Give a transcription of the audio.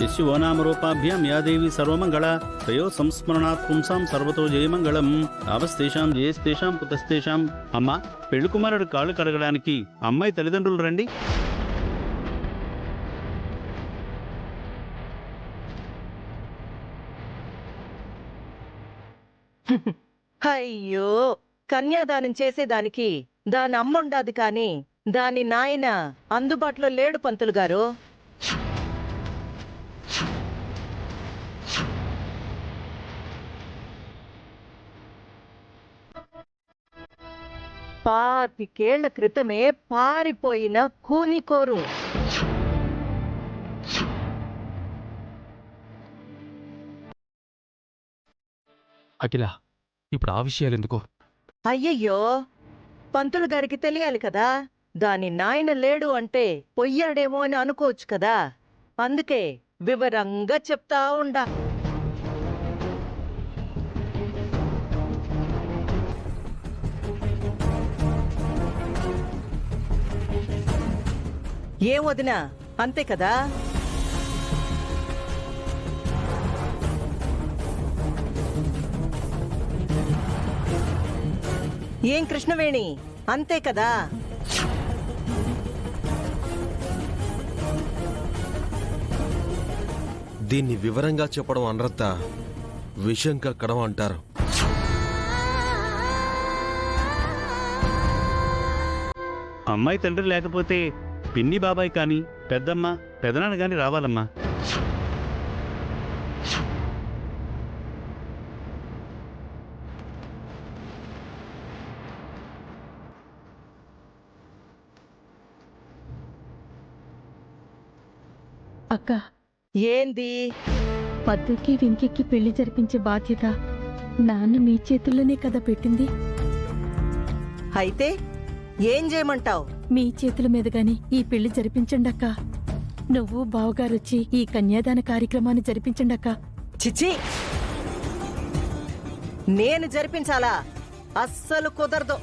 యస్యో నామరూపాభ్యాం yeah దేవి సర్వమంగళ తయో సంస్మరణాత్ పుంసాం సర్వతో జయమంగళం ఆవస్తేషాం జయస్తేషాం పుతస్తేషాం. అమ్మా, పెళ్లి కుమారుడు కాళ్ళు కడగడానికి అమ్మాయి తల్లిదండ్రులు రండి. అయ్యో, కన్యాదానం చేసేదానికి దాని అమ్ముండాది కాని దాని నాయన అందుబాటులో లేడు పంతులు గారు. పాతికేళ్ల క్రితమే పారిపోయిన కూనికోరు. అఖిల, ఇప్పుడు ఆ విషయాలు ఎందుకో? అయ్యయ్యో, పంతులు గారికి తెలియాలి కదా. దాని నాయన లేడు అంటే పొయ్యాడేమో అని అనుకోవచ్చు కదా. అందుకే వివరంగా చెప్తా ఉండా. ఏం వదినా, అంతే కదా. ఏం కృష్ణవేణి, అంతే కదా. దీన్ని వివరంగా చెప్పడం అనరత్తా, విషయం కక్కడం అంటారు. అమ్మాయి తండ్రి లేకపోతే పిన్ని బాబాయ్ కానీ పెద్దమ్మ పెదనాన్న కానీ రావాలమ్మా. అక్క, ఏంది? పద్దుకి వెంకికి పెళ్లి జరిపించే బాధ్యత నాన్న మీ చేతుల్లోనే కదా పెట్టింది. అయితే ఏం చేయమంటావు? మీ చేతుల మీదుగానే ఈ పెళ్లి జరిపించండి అక్క. నువ్వు బావగారొచ్చి ఈ కన్యాదాన కార్యక్రమాన్ని జరిపించండి అక్క. చిచి, నేను జరిపించాలా? అస్సలు కుదరదు.